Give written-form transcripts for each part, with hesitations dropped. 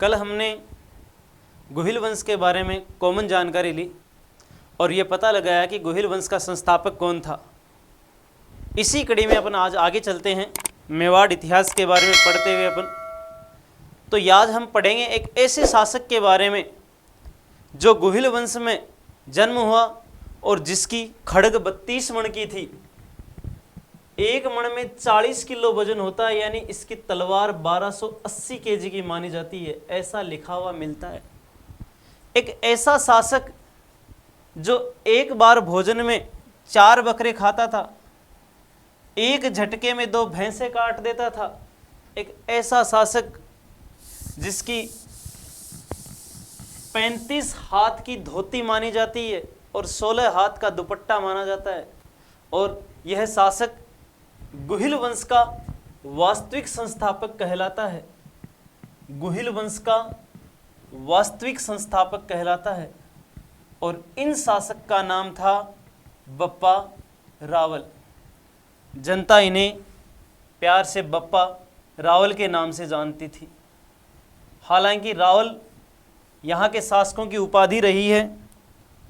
कल हमने गुहिल वंश के बारे में कॉमन जानकारी ली और ये पता लगाया कि गुहिल वंश का संस्थापक कौन था। इसी कड़ी में अपन आज आगे चलते हैं, मेवाड़ इतिहास के बारे में पढ़ते हुए अपन। तो आज हम पढ़ेंगे एक ऐसे शासक के बारे में जो गुहिल वंश में जन्म हुआ और जिसकी खड्ग 32 मण की थी। एक मण में 40 किलो वजन होता है, यानी इसकी तलवार 1280 केजी की मानी जाती है, ऐसा लिखा हुआ मिलता है। एक ऐसा शासक जो एक बार भोजन में 4 बकरे खाता था, एक झटके में 2 भैंसे काट देता था। एक ऐसा शासक जिसकी 35 हाथ की धोती मानी जाती है और 16 हाथ का दुपट्टा माना जाता है। और यह शासक गुहिल वंश का वास्तविक संस्थापक कहलाता है। गुहिल वंश का वास्तविक संस्थापक कहलाता है और इन शासक का नाम था बप्पा रावल। जनता इन्हें प्यार से बप्पा रावल के नाम से जानती थी। हालांकि रावल यहाँ के शासकों की उपाधि रही है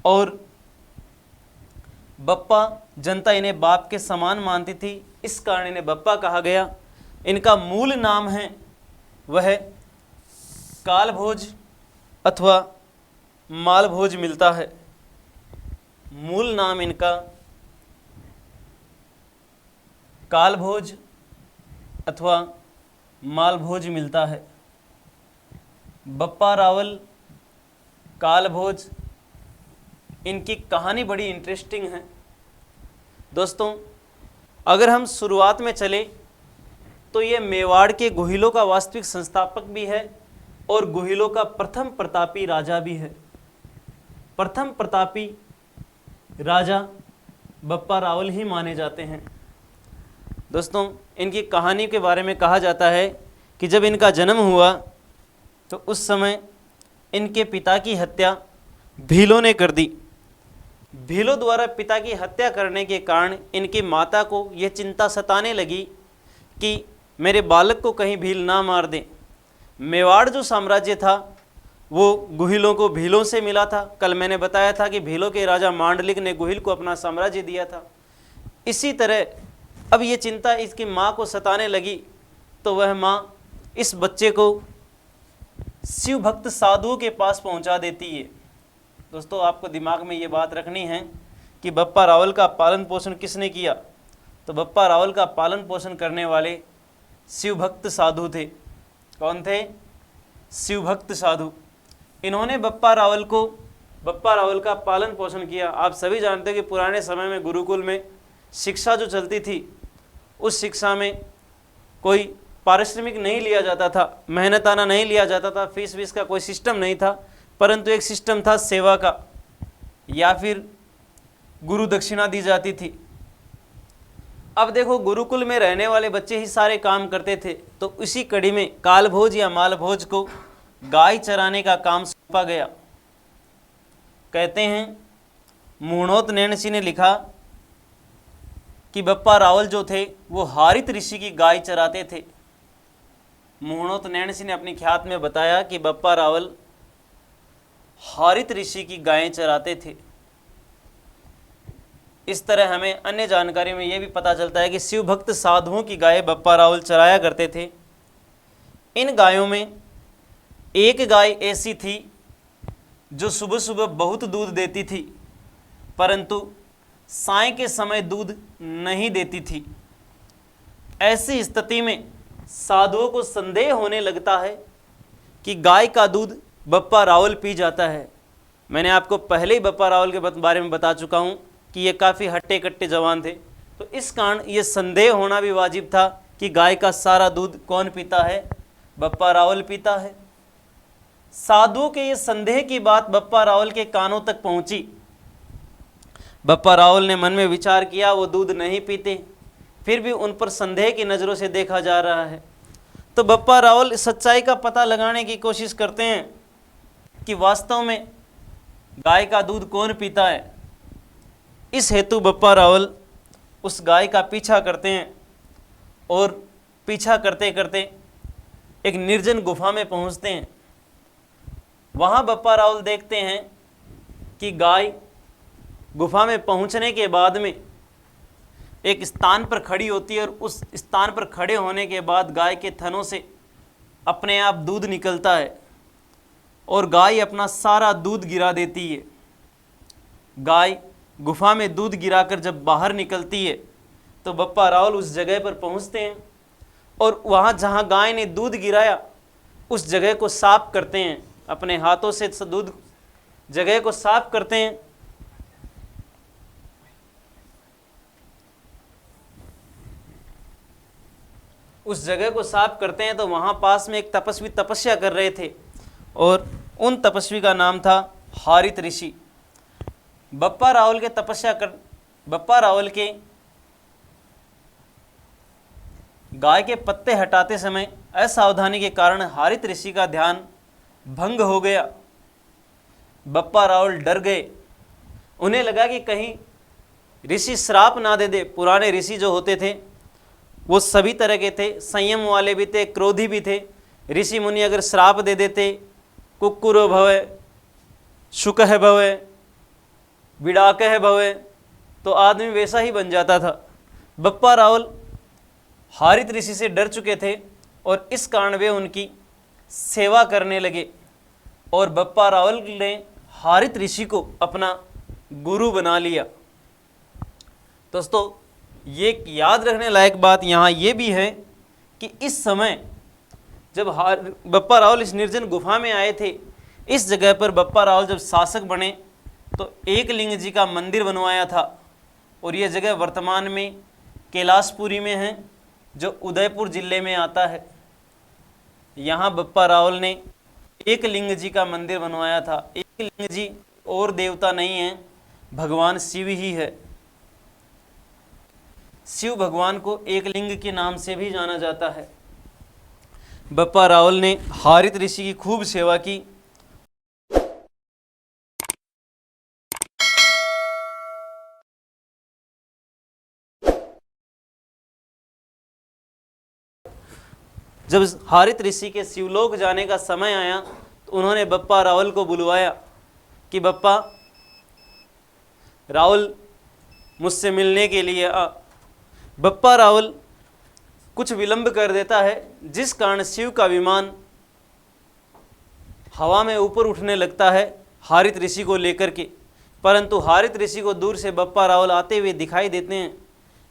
और बप्पा जनता इन्हें बाप के समान मानती थी, इस कारण इन्हें बप्पा कहा गया। इनका मूल नाम है वह कालभोज अथवा मालभोज मिलता है। मूल नाम इनका कालभोज अथवा मालभोज मिलता है। बप्पा रावल, कालभोज, इनकी कहानी बड़ी इंटरेस्टिंग है। दोस्तों, अगर हम शुरुआत में चले तो ये मेवाड़ के गुहिलों का वास्तविक संस्थापक भी है और गुहिलों का प्रथम प्रतापी राजा भी है। प्रथम प्रतापी राजा बप्पा रावल ही माने जाते हैं। दोस्तों, इनकी कहानी के बारे में कहा जाता है कि जब इनका जन्म हुआ तो उस समय इनके पिता की हत्या भीलों ने कर दी। भीलों द्वारा पिता की हत्या करने के कारण इनकी माता को यह चिंता सताने लगी कि मेरे बालक को कहीं भील ना मार दें। मेवाड़ जो साम्राज्य था वो गुहिलों को भीलों से मिला था। कल मैंने बताया था कि भीलों के राजा मांडलिक ने गुहिल को अपना साम्राज्य दिया था। इसी तरह अब ये चिंता इसकी माँ को सताने लगी तो वह माँ इस बच्चे को शिव भक्त साधुओं के पास पहुँचा देती है। दोस्तों, आपको दिमाग में ये बात रखनी है कि बप्पा रावल का पालन पोषण किसने किया। तो बप्पा रावल का पालन पोषण करने वाले शिव भक्त साधु थे। कौन थे? शिव भक्त साधु। इन्होंने बप्पा रावल का पालन पोषण किया। आप सभी जानते हैं कि पुराने समय में गुरुकुल में शिक्षा जो चलती थी, उस शिक्षा में कोई पारिश्रमिक नहीं लिया जाता था, मेहनताना नहीं लिया जाता था, फीस वीस का कोई सिस्टम नहीं था, परंतु एक सिस्टम था सेवा का, या फिर गुरु दक्षिणा दी जाती थी। अब देखो, गुरुकुल में रहने वाले बच्चे ही सारे काम करते थे, तो इसी कड़ी में कालभोज या मालभोज को गाय चराने का काम सौंपा गया। कहते हैं मूणोत नैणसी ने लिखा कि बप्पा रावल जो थे वो हारित ऋषि की गाय चराते थे। मूणोत नैणसी ने अपनी ख्यात में बताया कि बप्पा रावल हारित ऋषि की गायें चराते थे। इस तरह हमें अन्य जानकारी में यह भी पता चलता है कि शिव भक्त साधुओं की गायें बप्पा रावल चराया करते थे। इन गायों में एक गाय ऐसी थी जो सुबह सुबह बहुत दूध देती थी, परंतु साय के समय दूध नहीं देती थी। ऐसी स्थिति में साधुओं को संदेह होने लगता है कि गाय का दूध बप्पा रावल पी जाता है। मैंने आपको पहले ही बप्पा रावल के बारे में बता चुका हूँ कि ये काफ़ी हट्टे कट्टे जवान थे, तो इस कारण ये संदेह होना भी वाजिब था कि गाय का सारा दूध कौन पीता है? बप्पा रावल पीता है। साधुओं के ये संदेह की बात बप्पा रावल के कानों तक पहुँची। बप्पा रावल ने मन में विचार किया, वो दूध नहीं पीते, फिर भी उन पर संदेह की नज़रों से देखा जा रहा है। तो बप्पा रावल सच्चाई का पता लगाने की कोशिश करते हैं कि वास्तव में गाय का दूध कौन पीता है। इस हेतु बप्पा रावल उस गाय का पीछा करते हैं और पीछा करते करते एक निर्जन गुफा में पहुंचते हैं। वहाँ बप्पा रावल देखते हैं कि गाय गुफा में पहुँचने के बाद में एक स्थान पर खड़ी होती है और उस स्थान पर खड़े होने के बाद गाय के थनों से अपने आप दूध निकलता है और गाय अपना सारा दूध गिरा देती है। गाय गुफा में दूध गिराकर जब बाहर निकलती है तो बप्पा रावल उस जगह पर पहुंचते हैं और वहाँ जहाँ गाय ने दूध गिराया उस जगह को साफ करते हैं, अपने हाथों से दूध जगह को साफ करते हैं। उस जगह को साफ करते हैं तो वहाँ पास में एक तपस्वी तपस्या कर रहे थे और उन तपस्वी का नाम था हारित ऋषि। बप्पा रावल के गाय के पत्ते हटाते समय असावधानी के कारण हारित ऋषि का ध्यान भंग हो गया। बप्पा रावल डर गए, उन्हें लगा कि कहीं ऋषि श्राप ना दे दे। पुराने ऋषि जो होते थे वो सभी तरह के थे, संयम वाले भी थे, क्रोधी भी थे। ऋषि मुनि अगर श्राप दे देते, कुक्कुरो भवे, शुकः भवे, विडाकः भवे, तो आदमी वैसा ही बन जाता था। बप्पा रावल हारित ऋषि से डर चुके थे और इस कारण वे उनकी सेवा करने लगे और बप्पा रावल ने हारित ऋषि को अपना गुरु बना लिया। दोस्तों, ये याद रखने लायक बात यहाँ ये भी है कि इस समय जब बप्पा रावल इस निर्जन गुफा में आए थे, इस जगह पर बप्पा रावल जब शासक बने तो एकलिंग जी का मंदिर बनवाया था और यह जगह वर्तमान में कैलाशपुरी में है जो उदयपुर जिले में आता है। यहाँ बप्पा रावल ने एकलिंग जी का मंदिर बनवाया था। एकलिंग जी और देवता नहीं है, भगवान शिव ही है। शिव भगवान को एकलिंग के नाम से भी जाना जाता है। बप्पा रावल ने हारित ऋषि की खूब सेवा की। जब हारित ऋषि के शिवलोक जाने का समय आया तो उन्होंने बप्पा रावल को बुलवाया कि बप्पा रावल मुझसे मिलने के लिए आ। बप्पा रावल कुछ विलंब कर देता है जिस कारण शिव का विमान हवा में ऊपर उठने लगता है हारित ऋषि को लेकर के, परंतु हारित ऋषि को दूर से बप्पा रावल आते हुए दिखाई देते हैं।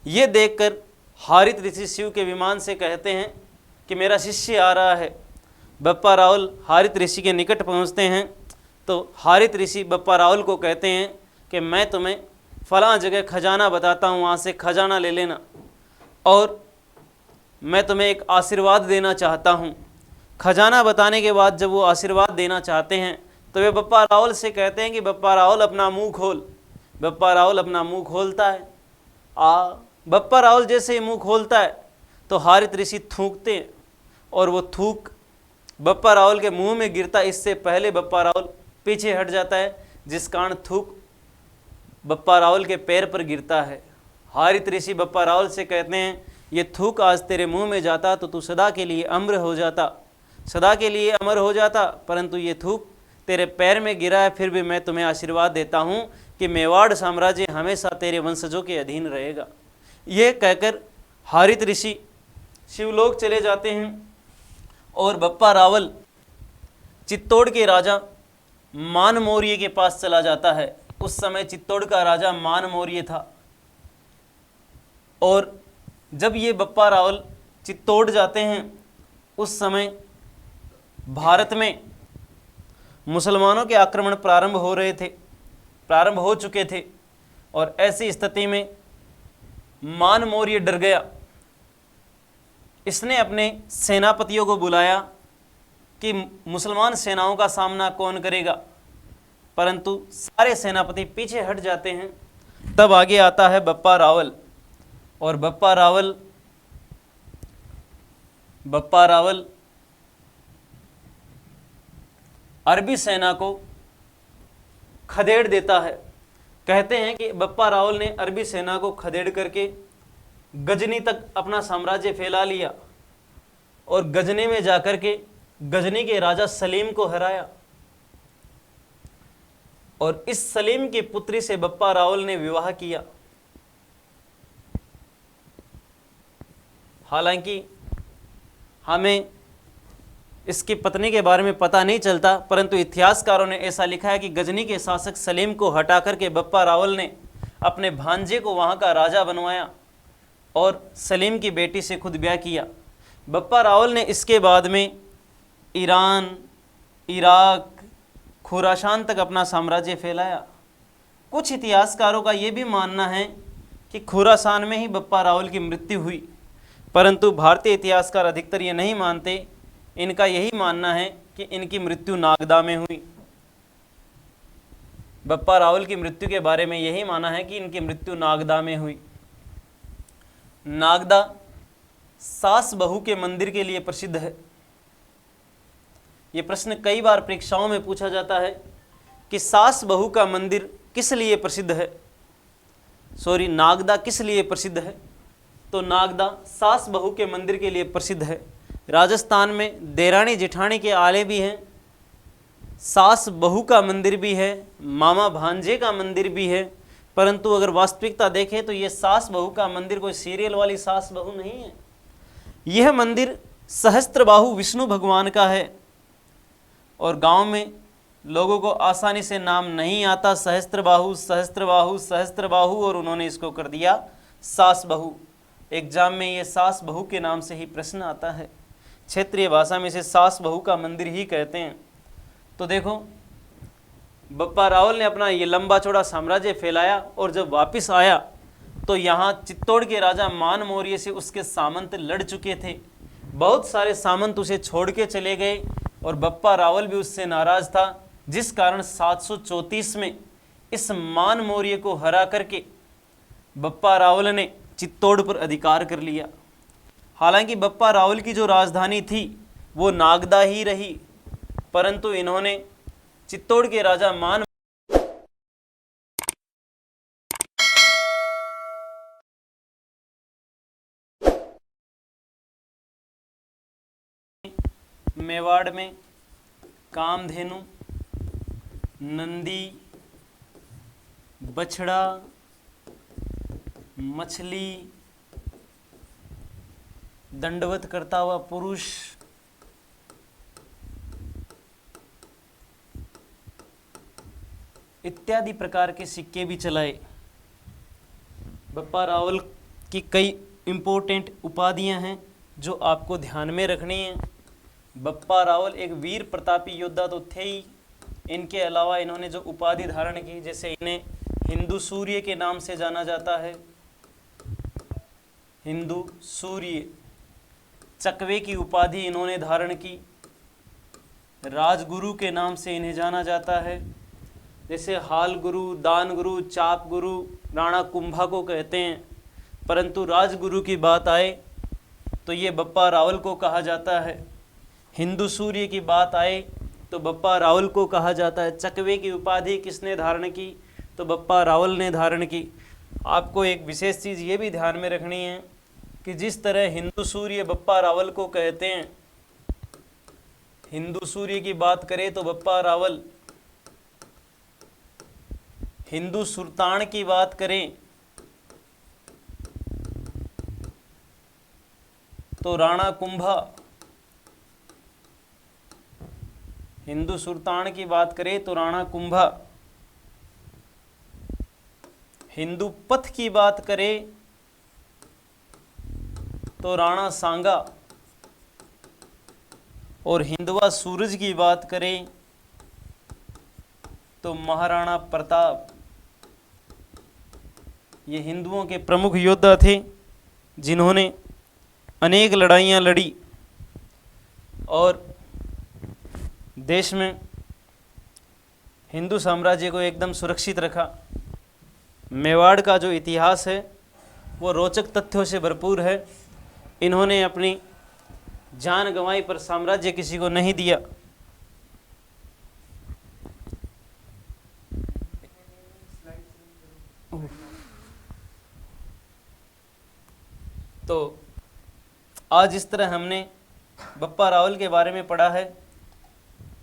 ये देखकर हारित ऋषि शिव के विमान से कहते हैं कि मेरा शिष्य आ रहा है। बप्पा रावल हारित ऋषि के निकट पहुंचते हैं तो हारित ऋषि बप्पा रावल को कहते हैं कि मैं तुम्हें फलां जगह खजाना बताता हूँ, वहाँ से खजाना ले लेना और मैं तुम्हें एक आशीर्वाद देना चाहता हूँ। खजाना बताने के बाद जब वो आशीर्वाद देना चाहते हैं तो वे बप्पा रावल से कहते हैं कि बप्पा रावल अपना मुंह खोल। बप्पा रावल अपना मुंह खोलता है। बप्पा रावल जैसे ही मुंह खोलता है तो हारित ऋषि थूकते हैं और वो थूक बप्पा रावल के मुंह में गिरता। इससे पहले बप्पा रावल पीछे हट जाता है जिस कारण थूक बप्पा रावल के पैर पर गिरता है। हारित ऋषि बप्पा रावल से कहते हैं ये थूक आज तेरे मुंह में जाता तो तू सदा के लिए अमर हो जाता, सदा के लिए अमर हो जाता, परंतु ये थूक तेरे पैर में गिरा है। फिर भी मैं तुम्हें आशीर्वाद देता हूँ कि मेवाड़ साम्राज्य हमेशा तेरे वंशजों के अधीन रहेगा। ये कहकर हारित ऋषि शिवलोक चले जाते हैं और बप्पा रावल चित्तौड़ के राजा मान मौर्य के पास चला जाता है। उस समय चित्तौड़ का राजा मान मौर्य था और जब ये बप्पा रावल चित्तौड़ जाते हैं उस समय भारत में मुसलमानों के आक्रमण प्रारंभ हो चुके थे और ऐसी स्थिति में मान मौर्य डर गया। इसने अपने सेनापतियों को बुलाया कि मुसलमान सेनाओं का सामना कौन करेगा, परंतु सारे सेनापति पीछे हट जाते हैं। तब आगे आता है बप्पा रावल और बप्पा रावल अरबी सेना को खदेड़ देता है। कहते हैं कि बप्पा रावल ने अरबी सेना को खदेड़ करके गजनी तक अपना साम्राज्य फैला लिया और गजनी में जाकर के गजनी के राजा सलीम को हराया। और इस सलीम की पुत्री से बप्पा रावल ने विवाह किया। हालांकि हमें इसकी पत्नी के बारे में पता नहीं चलता, परंतु इतिहासकारों ने ऐसा लिखा है कि गजनी के शासक सलीम को हटा करके बप्पा रावल ने अपने भांजे को वहाँ का राजा बनवाया और सलीम की बेटी से खुद ब्याह किया। बप्पा रावल ने इसके बाद में ईरान, इराक, खुरासान तक अपना साम्राज्य फैलाया। कुछ इतिहासकारों का ये भी मानना है कि खुरासान में ही बप्पा रावल की मृत्यु हुई, परंतु भारतीय इतिहासकार अधिकतर ये नहीं मानते। इनका यही मानना है कि इनकी मृत्यु नागदा में हुई। बप्पा रावल की मृत्यु के बारे में यही माना है कि इनकी मृत्यु नागदा में हुई। नागदा सास बहू के मंदिर के लिए प्रसिद्ध है। ये प्रश्न कई बार परीक्षाओं में पूछा जाता है कि सास बहू का मंदिर किस लिए प्रसिद्ध है, नागदा किस लिए प्रसिद्ध है। तो नागदा सास बहू के मंदिर के लिए प्रसिद्ध है। राजस्थान में देरानी जेठानी के आले भी हैं, सास बहू का मंदिर भी है, मामा भांजे का मंदिर भी है, परंतु अगर वास्तविकता देखें तो ये सास बहू का मंदिर कोई सीरियल वाली सास बहू नहीं है। यह मंदिर सहस्त्रबाहु विष्णु भगवान का है और गांव में लोगों को आसानी से नाम नहीं आता, सहस्त्रबाहु सहस्त्रबाहु सहस्त्रबाहु, और उन्होंने इसको कर दिया सास बहू। एग्जाम में ये सास बहू के नाम से ही प्रश्न आता है। क्षेत्रीय भाषा में इसे सास बहू का मंदिर ही कहते हैं। तो देखो, बप्पा रावल ने अपना ये लंबा चौड़ा साम्राज्य फैलाया और जब वापस आया तो यहाँ चित्तौड़ के राजा मान मौर्य से उसके सामंत लड़ चुके थे। बहुत सारे सामंत उसे छोड़ के चले गए और बप्पा रावल भी उससे नाराज था, जिस कारण 734 में इस मान मौर्य को हरा करके बप्पा रावल ने चित्तौड़ पर अधिकार कर लिया। हालांकि बप्पा रावल की जो राजधानी थी वो नागदा ही रही, परंतु इन्होंने चित्तौड़ के राजा मान मेवाड़ में कामधेनु, नंदी, बछड़ा, मछली, दंडवत करता हुआ पुरुष, इत्यादि प्रकार के सिक्के भी चलाए। बप्पा रावल की कई इम्पोर्टेंट उपाधियां हैं जो आपको ध्यान में रखनी है। बप्पा रावल एक वीर प्रतापी योद्धा तो थे ही, इनके अलावा इन्होंने जो उपाधि धारण की, जैसे इन्हें हिंदू सूर्य के नाम से जाना जाता है, हिंदू सूर्य। चकवे की उपाधि इन्होंने धारण की, राजगुरु के नाम से इन्हें जाना जाता है। जैसे हाल गुरु, दान गुरु, चाप गुरु, राणा कुंभा को कहते हैं, परंतु राजगुरु की बात आए तो ये बप्पा रावल को कहा जाता है। हिंदू सूर्य की बात आए तो बप्पा रावल को कहा जाता है। चकवे की उपाधि किसने धारण की, तो बप्पा रावल ने धारण की। आपको एक विशेष चीज़ ये भी ध्यान में रखनी है कि जिस तरह हिंदू सूर्य बप्पा रावल को कहते हैं, हिंदू सूर्य की बात करें तो बप्पा रावल, हिंदू सुल्तान की बात करें तो राणा कुंभा, हिंदू सुल्तान की बात करें तो राणा कुंभा, हिंदू पथ की बात करें तो राणा सांगा, और हिंदवा सूरज की बात करें तो महाराणा प्रताप। ये हिंदुओं के प्रमुख योद्धा थे जिन्होंने अनेक लड़ाइयाँ लड़ी और देश में हिंदू साम्राज्य को एकदम सुरक्षित रखा। मेवाड़ का जो इतिहास है वो रोचक तथ्यों से भरपूर है। इन्होंने अपनी जान गंवाई पर साम्राज्य किसी को नहीं दिया। तो आज इस तरह हमने बप्पा रावल के बारे में पढ़ा है,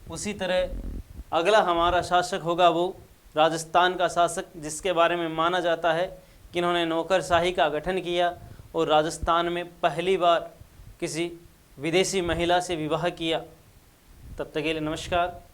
उसी तरह अगला हमारा शासक होगा वो राजस्थान का शासक जिसके बारे में माना जाता है कि इन्होंने नौकरशाही का गठन किया और राजस्थान में पहली बार किसी विदेशी महिला से विवाह किया। तब तक के लिए नमस्कार।